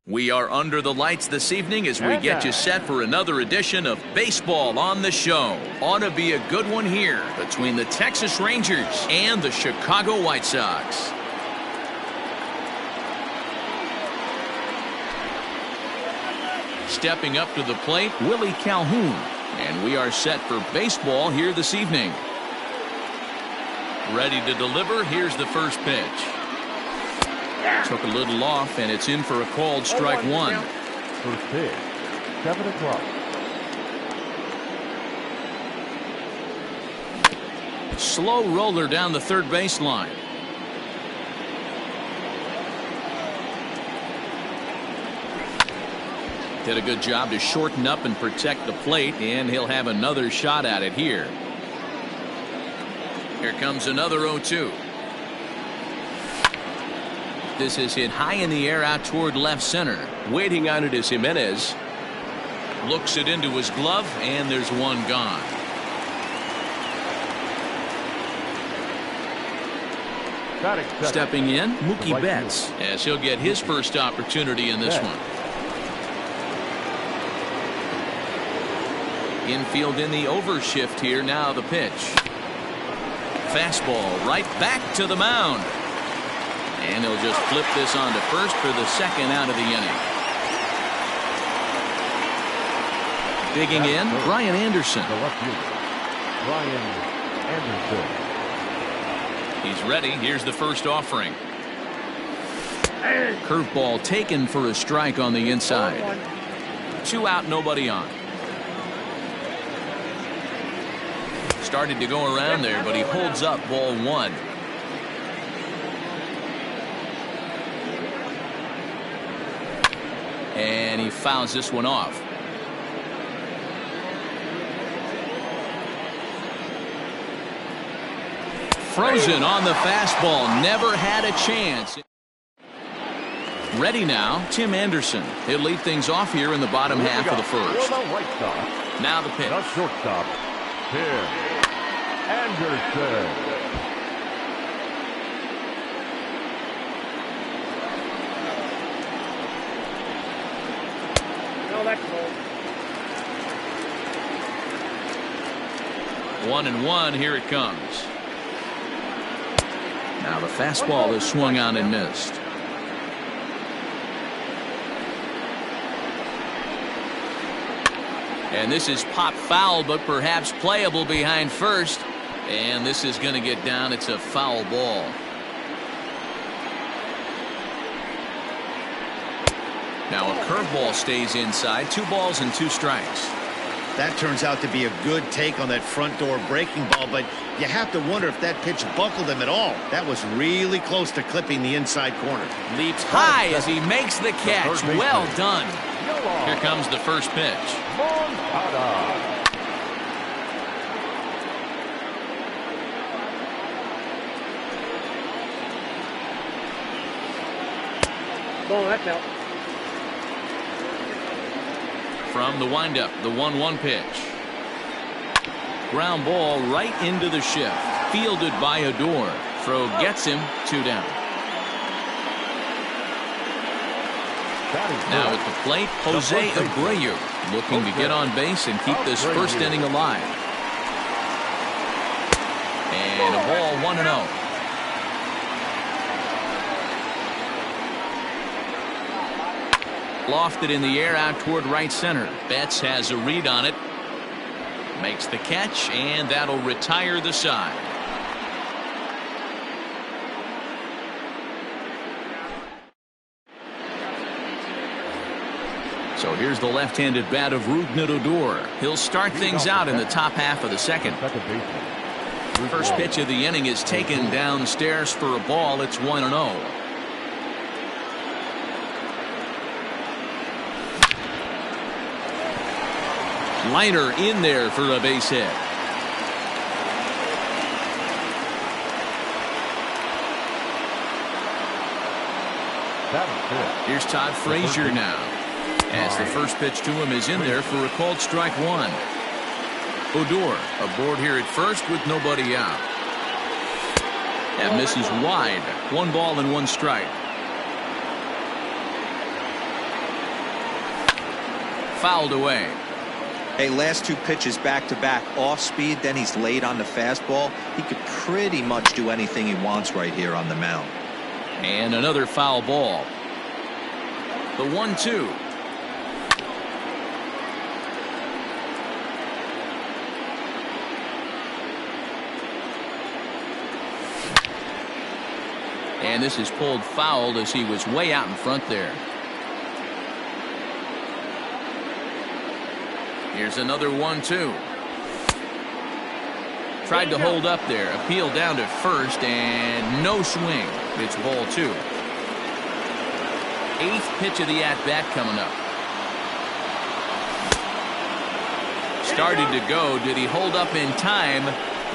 We are under the lights this evening as we get you set for another edition of Baseball on the Show. Ought to be a good one here between the Texas Rangers and the Chicago White Sox. Stepping up to the plate, Willie Calhoun. And we are set for baseball here this evening. Ready to deliver. Here's the first pitch. Took a little off, and it's in for a called strike one. First pitch, 7 o'clock. Slow roller down the third baseline. Did a good job to shorten up and protect the plate, and he'll have another shot at it here. Here comes another 0-2. This is hit high in the air out toward left center. Waiting on it is Jimenez. Looks it into his glove, and there's one gone. Stepping in, Mookie Betts, as he'll get his first opportunity in this one. Infield in the overshift here. Now the pitch. Fastball right back to the mound. And he'll just flip this on to first for the second out of the inning. Digging in, Brian Anderson. Brian Anderson. He's ready. Here's the first offering. Curveball taken for a strike on the inside. 2 out, nobody on. Started to go around there, but he holds up ball 1. And he fouls this one off. Frozen on the fastball. Never had a chance. Ready now, Tim Anderson. He'll lead things off here in the bottom half of the first. Now the pitch. The shortstop, Tim Anderson. That's cold. 1-1. Here it comes. Now the fastball is swung on and missed. And this is pop foul, but perhaps playable behind first. And this is going to get down. It's a foul ball. Now a curveball stays inside. 2 balls and 2 strikes. That turns out to be a good take on that front door breaking ball, but you have to wonder if that pitch buckled him at all. That was really close to clipping the inside corner. Leaps high as he makes the catch. Well done. Here comes the first pitch. Oh, that's out. From the windup, the 1-1 pitch. Ground ball right into the shift. Fielded by Odor. Throw gets him. 2 down. Now at the plate, Jose Abreu looking to get on base and keep this first inning alive. And a ball 1-0. Lofted in the air out toward right center. Betts has a read on it. Makes the catch, and that'll retire the side. So here's the left-handed bat of Rougned Odor. He'll start things out in the top half of the second. First pitch of the inning is taken downstairs for a ball. It's 1-0. Liner in there for a base hit. Here's Todd Frazier now, as the first pitch to him is in there for a called strike 1. Odor aboard here at first with nobody out. That misses wide. 1 ball and 1 strike. fouled away. Hey, last 2 pitches back-to-back off speed, then he's late on the fastball. He could pretty much do anything he wants right here on the mound. And another foul ball. The 1-2. And this is pulled fouled as he was way out in front there. Here's another 1-2. Tried to hold up there. Appeal down to first and no swing. It's ball 2. 8th pitch of the at-bat coming up. Started to go. Did he hold up in time?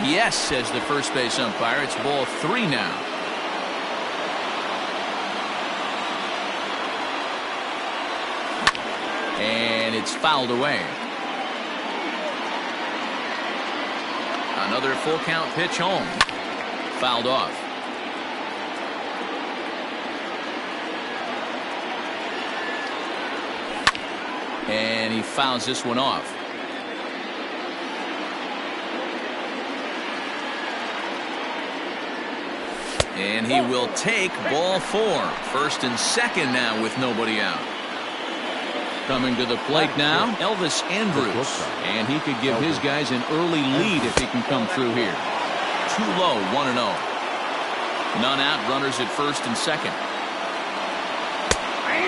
Yes, says the first base umpire. It's ball 3 now. And it's fouled away. Another full count pitch home. Fouled off. And he fouls this one off. And he will take ball 4. First and second now with nobody out. Coming to the plate now, Elvis Andrus. And he could give his guys an early lead if he can come through here. Too low, 1-0. None out, runners at first and second.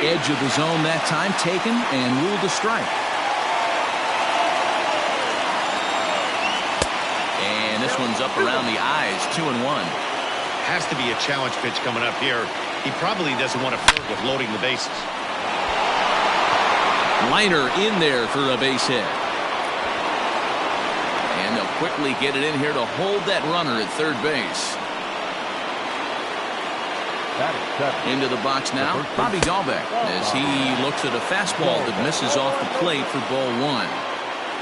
Edge of the zone that time taken and ruled a strike. And this one's up around the eyes, 2-1. Has to be a challenge pitch coming up here. He probably doesn't want to flirt with loading the bases. Liner in there for a base hit. And they'll quickly get it in here to hold that runner at third base. Into the box now, Bobby Dahlbeck, as he looks at a fastball that misses off the plate for ball 1.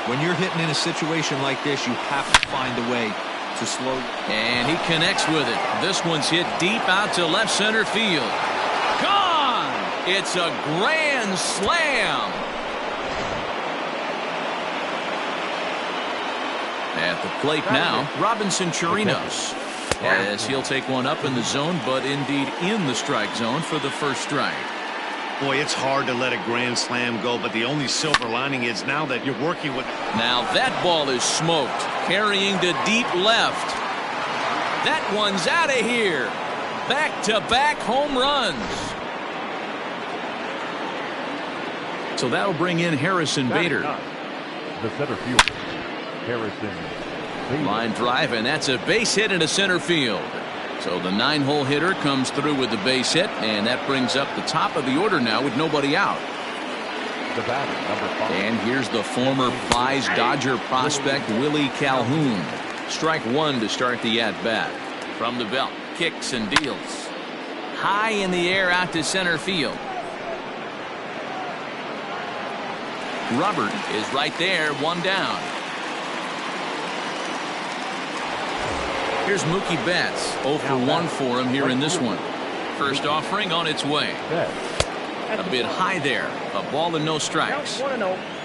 When you're hitting in a situation like this, you have to find a way to slow. And he connects with it. This one's hit deep out to left center field. Gone! It's a grand slam. At the plate now, Robinson Chirinos, as he'll take one up in the zone, but indeed in the strike zone for the first strike. Boy, it's hard to let a grand slam go, but the only silver lining is now that you're working with. Now that ball is smoked, carrying to deep left. That one's out of here. Back-to-back home runs. So that'll bring in Harrison Bader. The center fielder, Harrison Bader. Line drive, and that's a base hit into center field. So the 9-hole hitter comes through with the base hit, and that brings up the top of the order now with nobody out. The batter, number 5. And here's the former Pies Dodger prospect Willie Calhoun. Strike 1 to start the at-bat. From the belt, kicks and deals. High in the air out to center field. Robert is right there, 1 down. Here's Mookie Betts, 0 for 1 for him here in this one. First offering on its way. A bit high there. A ball and no strikes.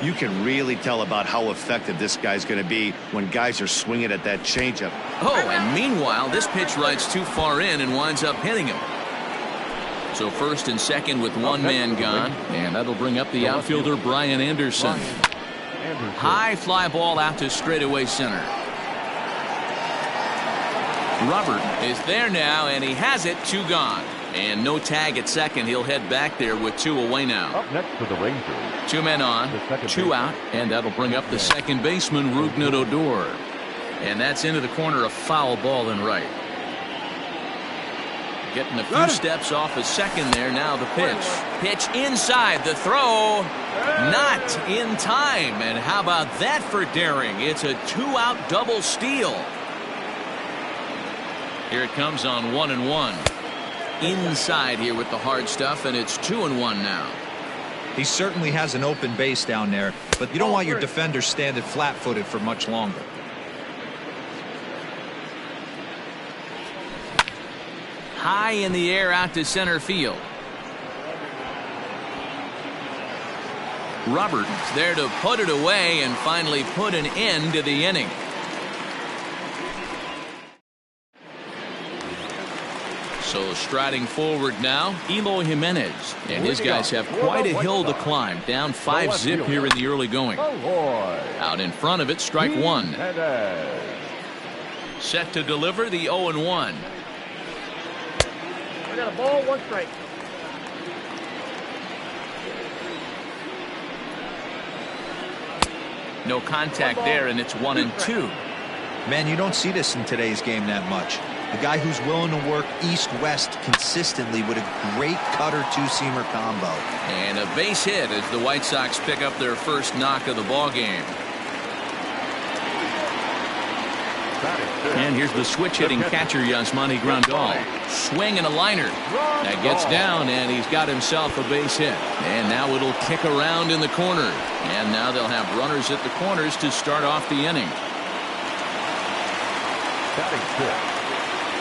You can really tell about how effective this guy's going to be when guys are swinging at that changeup. Oh, and meanwhile, this pitch rides too far in and winds up hitting him. So first and second with one man gone, and that'll bring up the outfielder Brian Anderson. High fly ball out to straightaway center. Robert is there now, and he has it, 2 gone. And no tag at second. He'll head back there with 2 away now. Up next for the Rangers. 2 men on, 2 out, and that'll bring up the second baseman, Rougned Odor. And that's into the corner, a foul ball and right. Getting a few steps off a second there. Now the pitch. Pitch inside. The throw. Not in time. And how about that for daring? It's a 2-out double steal. Here it comes on 1-1. Inside here with the hard stuff, and it's 2-1 now. He certainly has an open base down there, but you don't want your defender standing flat-footed for much longer. High in the air out to center field. Roberts there to put it away and finally put an end to the inning. So striding forward now, Eloy Jimenez. And his guys have quite a hill to climb. Down 5-zip here in the early going. Out in front of it, strike one. Set to deliver the 0-1. I got a ball, 1 strike. No contact there, and it's 1-2. Man, you don't see this in today's game that much. A guy who's willing to work east-west consistently with a great cutter two-seamer combo. And a base hit as the White Sox pick up their first knock of the ball game. And here's the switch-hitting catcher, Yasmani Grandal. Swing and a liner. That gets down, and he's got himself a base hit. And now it'll kick around in the corner. And now they'll have runners at the corners to start off the inning. Batting fifth,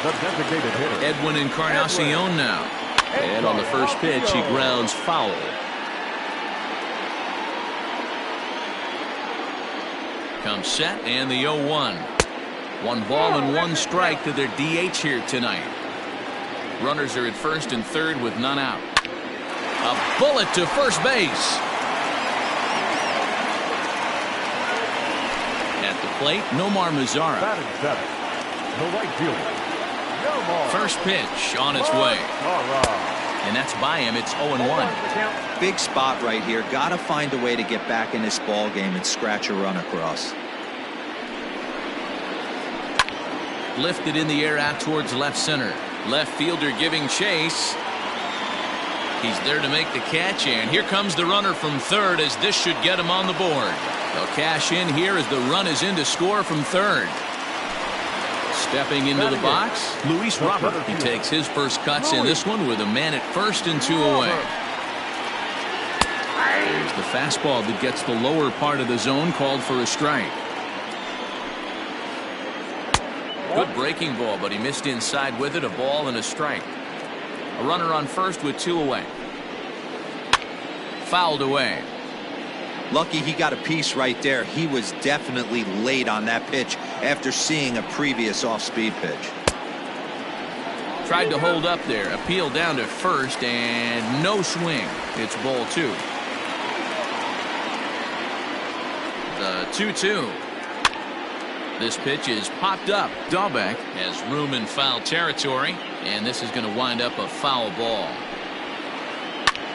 the designated hitter, Edwin Encarnacion now. And on the first pitch, he grounds foul. Comes set, and the 0-1. 1 ball and 1 strike to their DH here tonight. Runners are at first and third with none out. A bullet to first base. At the plate, Nomar Mazara. batting seventh, the right fielder, Nomar. First pitch on its way. And that's by him. It's 0-1. Big spot right here. Got to find a way to get back in this ball game and scratch a run across. Lifted in the air out towards left center. Left fielder giving chase. He's there to make the catch, and here comes the runner from third as this should get him on the board. They'll cash in here as the run is in to score from third. Stepping into the box, Luis Robert. He takes his first cuts in this one with a man at first and 2 away. There's the fastball that gets the lower part of the zone, called for a strike. Good breaking ball, but he missed inside with it. A ball and a strike. A runner on first with 2 away. Fouled away. Lucky he got a piece right there. He was definitely late on that pitch after seeing a previous off-speed pitch. Tried to hold up there. Appeal down to first, and no swing. It's ball 2. The 2-2. This pitch is popped up. Dahlbeck has room in foul territory, and this is going to wind up a foul ball.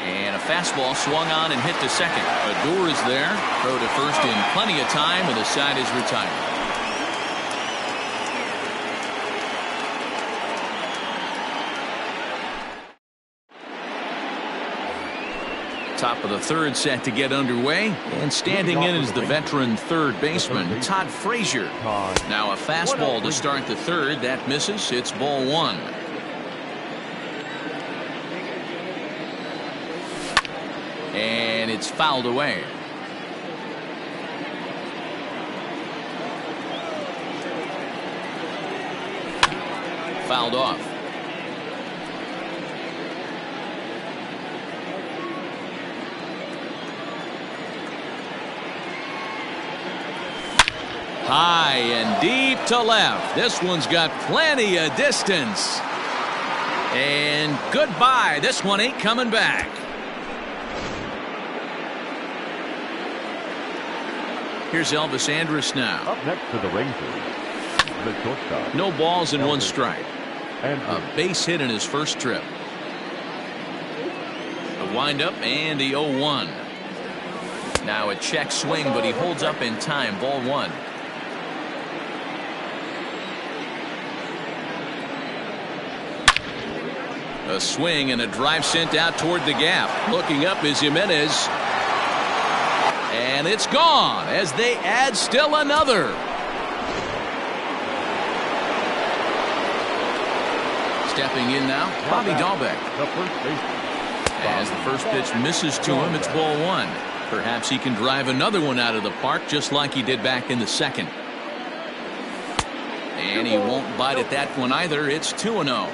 And a fastball swung on and hit to second. Odor is there. Throw to first in plenty of time, and the side is retired. Top of the third set to get underway, and standing in is the veteran third baseman Todd Frazier. Now a fastball to start the third. That misses. It's ball 1. And it's fouled away. Fouled off. High and deep to left. This one's got plenty of distance. And goodbye. This one ain't coming back. Here's Elvis Andrus now. Up next to the Rangers, the shortstop. No balls and 1 strike. And A base hit in his first trip. A windup and the 0-1. Now a check swing, but he holds up in time. Ball 1. A swing and a drive sent out toward the gap. Looking up is Jimenez. And it's gone as they add still another. Stepping in now, Bobby Dahlbeck. the first baseman. As the first pitch misses to him, it's ball 1. Perhaps he can drive another one out of the park just like he did back in the second. And he won't bite at that one either. It's 2-0.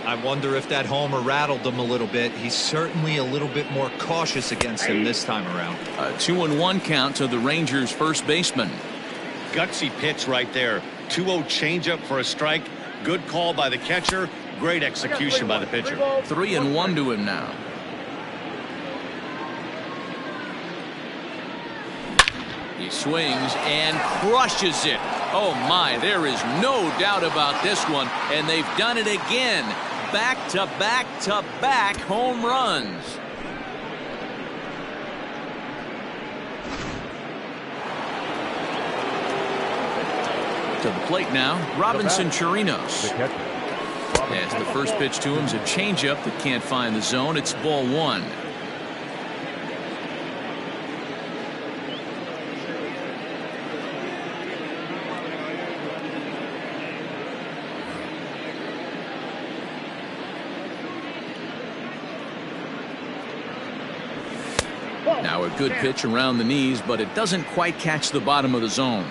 I wonder if that homer rattled him a little bit. He's certainly a little bit more cautious against him this time around. A 2-1 count to the Rangers first baseman. Gutsy pitch right there. 2-0 changeup for a strike. Good call by the catcher. Great execution by the pitcher. 3-1 to him now. He swings and crushes it. Oh my, there is no doubt about this one, and they've done it again. Back to back to back home runs. To the plate now, Robinson Chirinos. As the first pitch to him is a changeup that can't find the zone. It's ball one. Now a good pitch around the knees, but it doesn't quite catch the bottom of the zone.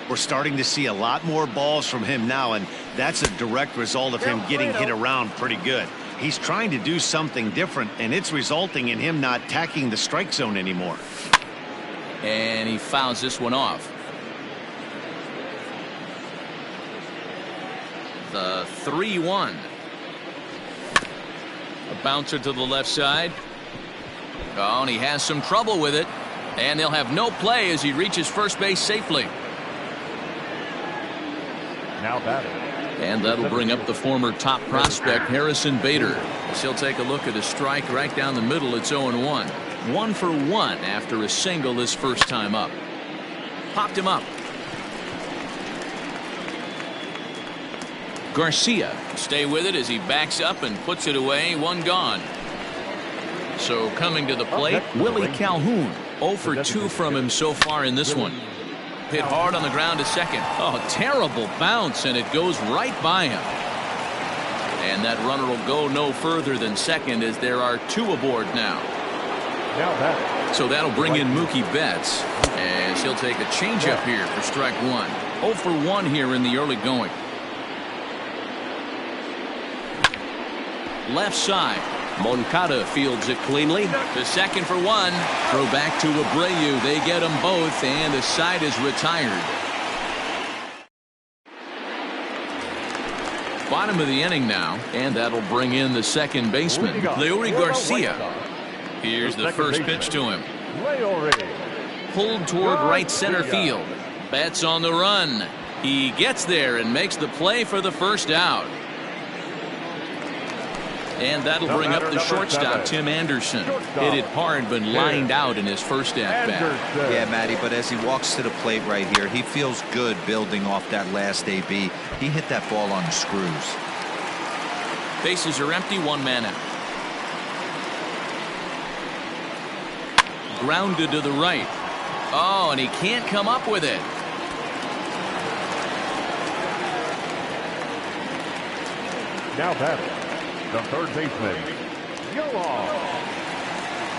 We're starting to see a lot more balls from him now, and that's a direct result of him getting hit around pretty good. He's trying to do something different, and it's resulting in him not tacking the strike zone anymore. And he fouls this one off. The 3-1. A bouncer to the left side. Oh, and he has some trouble with it. And they'll have no play as he reaches first base safely. Now batting. And that'll bring up the former top prospect, Harrison Bader. As he'll take a look at a strike right down the middle. It's 0-1. 1 for 1 after a single his first time up. Popped him up. Garcia stay with it as he backs up and puts it away. One gone. So coming to the plate, Willie Calhoun. 0 for 2 from him so far in this one. Hit hard on the ground to second. Oh, terrible bounce, and it goes right by him. And that runner will go no further than second as there are 2 aboard now. So that'll bring in Mookie Betts as he'll take a changeup here for strike 1. 0 for 1 here in the early going. Left side. Moncada fields it cleanly. The second for 1. Throw back to Abreu. They get them both, and the side is retired. Bottom of the inning now, and that'll bring in the second baseman, Leury Garcia. Here's the first pitch to him. Pulled toward right center field. Betts on the run. He gets there and makes the play for the first out. And that'll bring up the shortstop, Tim Anderson. Hit it hard, but lined out in his first at-bat. Yeah, Matty, but as he walks to the plate right here, he feels good building off that last AB. He hit that ball on the screws. Bases are empty, 1 man out. Grounded to the right. Oh, and he can't come up with it. Now batting. The third baseman,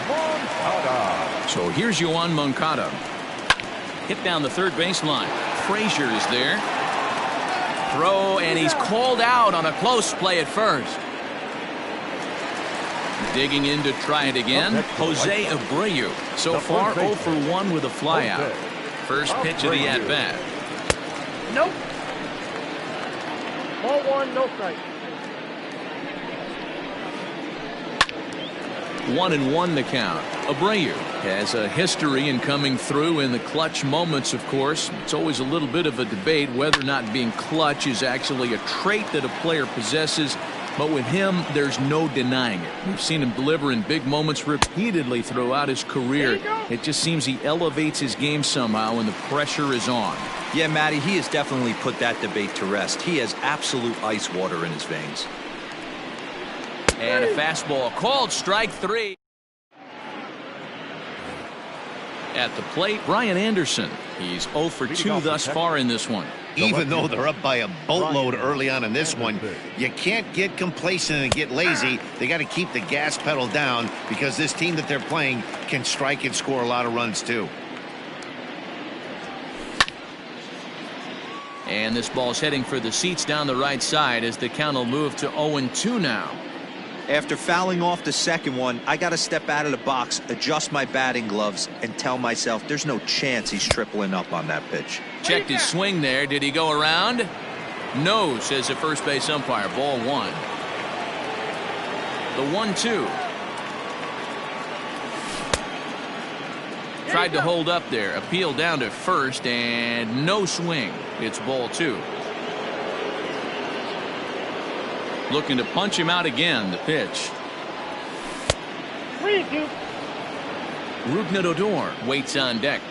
Moncada. So here's Yoan Moncada. Hit down the third baseline. Frazier is there. Throw, and he's called out on a close play at first. Digging in to try it again. Jose Abreu. So far 0 for 1 with a flyout. First pitch of the at-bat. Nope. Ball 1, no strike. 1-1 the count. Abreu has a history in coming through in the clutch moments, of course. It's always a little bit of a debate whether or not being clutch is actually a trait that a player possesses. But with him, there's no denying it. We've seen him deliver in big moments repeatedly throughout his career. It just seems he elevates his game somehow when the pressure is on. Yeah, Matty, he has definitely put that debate to rest. He has absolute ice water in his veins. And a fastball called strike 3. At the plate, Brian Anderson. He's 0 for 2 thus far in this one. Even though they're up by a boatload early on in this one, you can't get complacent and get lazy. They got to keep the gas pedal down because this team that they're playing can strike and score a lot of runs too. And this ball's heading for the seats down the right side as the count will move to 0-2 now. After fouling off the second one, I got to step out of the box, adjust my batting gloves, and tell myself there's no chance he's tripling up on that pitch. Checked his swing there. Did he go around? No, says the first base umpire. Ball 1. The 1-2. Tried to hold up there. Appeal down to first, and no swing. It's ball 2. Looking to punch him out again. The pitch. 3-2. Rougned Odor waits on deck.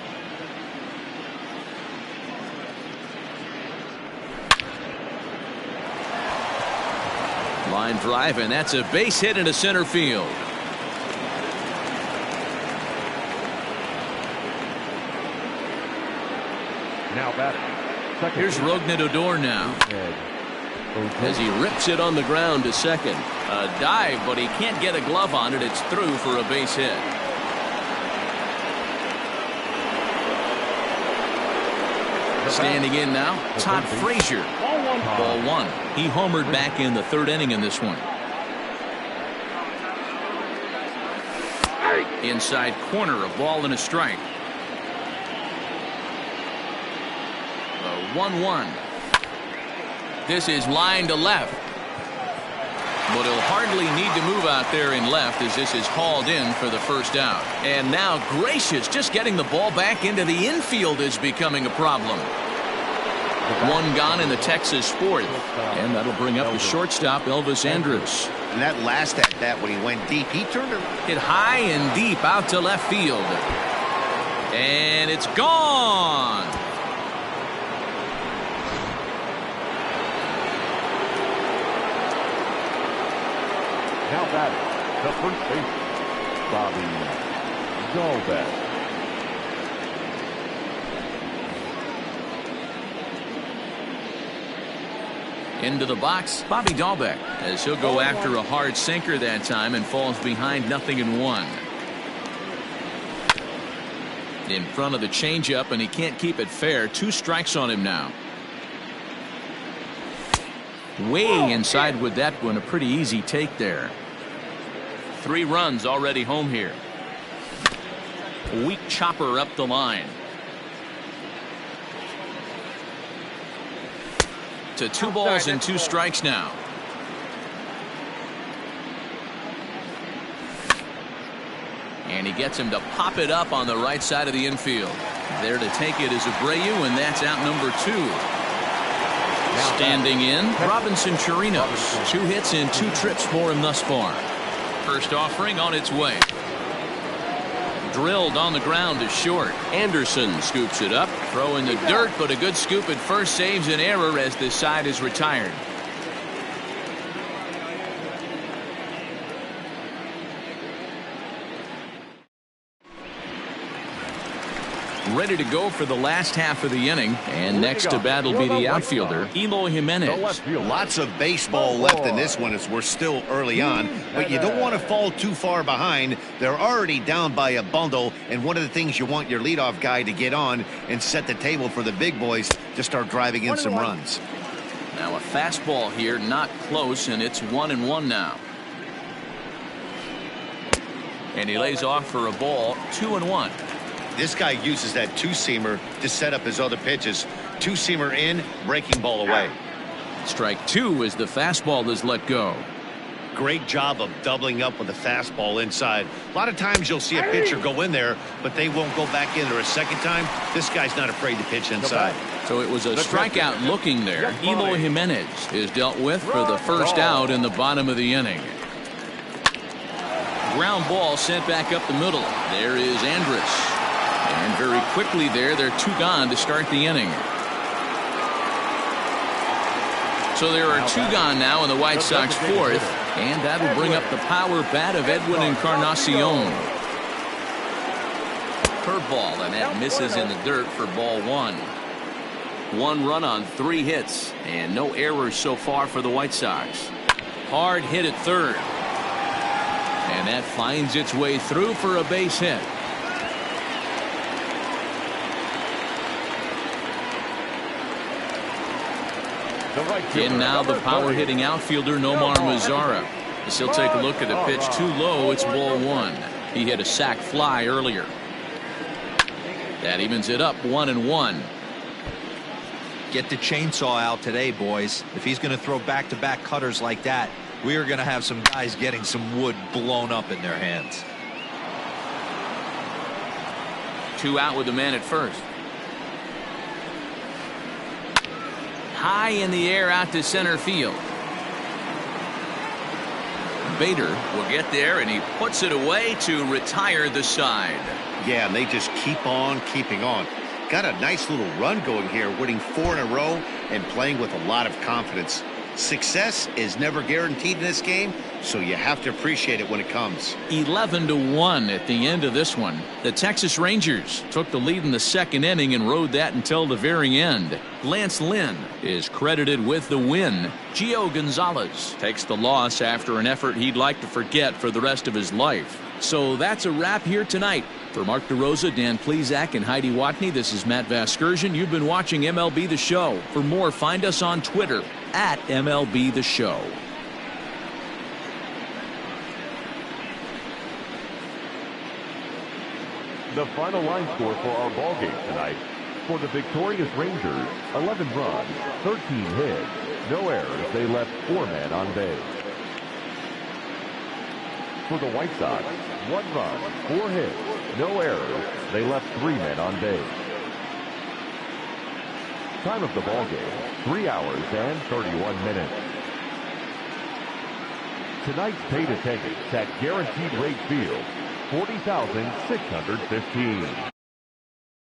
Line drive, and that's a base hit into center field. Now batting. Second Here's base. Rougned Odor now. As he rips it on the ground to second. A dive, but he can't get a glove on it. It's through for a base hit. Standing in now, Todd Frazier. Ball 1. He homered back in the 3rd inning in this one. Inside corner, a ball and a strike. The 1-1. This is line to left. But he'll hardly need to move out there in left as this is hauled in for the first out. And now Gracious just getting the ball back into the infield is becoming a problem. 1 gone in the Texas 4th. And that'll bring up the shortstop Elvis Andrus. And that last at bat when he went deep, he turned it. Hit high and deep out to left field. And it's gone. Now batting. The first baseman, Bobby Dalbec. Into the box, Bobby Dalbec, as he'll go after a hard sinker that time and falls behind 0-1. In front of the changeup, and he can't keep it fair. 2 strikes on him now. Way inside with that one. A pretty easy take there. 3 runs already home here. A weak chopper up the line. To 2 balls and 2 strikes now. And he gets him to pop it up on the right side of the infield. There to take it is Abreu, and that's out number 2. Standing in, Robinson Chirinos. 2 hits and 2 trips for him thus far. First offering on its way. Drilled on the ground to short. Anderson scoops it up. Throw in the dirt, but a good scoop at first saves an error as the side is retired. Ready to go for the last half of the inning, and next to bat will be the outfielder Eloy Jimenez. Lots of baseball left in this one as we're still early on, but you don't want to fall too far behind. They're already down by a bundle, and one of the things you want your leadoff guy to get on and set the table for the big boys to start driving in some runs. Now a fastball here, not close, and it's 1-1 now. And he lays off for a ball. 2-1. This guy uses that 2-seamer to set up his other pitches. 2-seamer in, breaking ball away. Strike 2 as the fastball is let go. Great job of doubling up with a fastball inside. A lot of times you'll see a pitcher go in there, but they won't go back in there a second time. This guy's not afraid to pitch inside. So it was a strikeout looking there. Eloy Jimenez is dealt with for the first out in the bottom of the inning. Ground ball sent back up the middle. There is Andrus. And very quickly there, they're 2 gone to start the inning. So there are 2 gone now in the White Sox 4th, and that'll bring up the power bat of Edwin Encarnacion. Curveball, and that misses in the dirt for ball 1. 1 run on 3 hits, and no errors so far for the White Sox. Hard hit at third. And that finds its way through for a base hit. The right fielder, And now the number power 30. hitting outfielder Nomar Mazara. As he'll take a look at the pitch too low, it's ball one. He hit a sac fly earlier. That evens it up 1-1. Get the chainsaw out today, boys. If he's going to throw back-to-back cutters like that, we are going to have some guys getting some wood blown up in their hands. 2 out with the man at first. High in the air out to center field. Bader will get there, and he puts it away to retire the side. Yeah, and they just keep on keeping on. Got a nice little run going here, winning 4 in a row and playing with a lot of confidence. Success is never guaranteed in this game, so you have to appreciate it when it comes. 11-1 at the end of this one. The Texas Rangers took the lead in the second inning and rode that until the very end. Lance Lynn is credited with the win. Gio Gonzalez takes the loss after an effort he'd like to forget for the rest of his life. So that's a wrap here tonight. For Mark DeRosa, Dan Plezak, and Heidi Watney, this is Matt Vasgersian. You've been watching MLB The Show. For more, find us on Twitter at MLB The Show. The final line score for our ball game tonight. For the victorious Rangers, 11 runs, 13 hits, no errors. They left 4 men on base. For the White Sox, 1 run, 4 hits, no errors. They left 3 men on base. Time of the ball game, 3 hours and 31 minutes. Tonight's paid attendance at Guaranteed Rate Field, 40,615.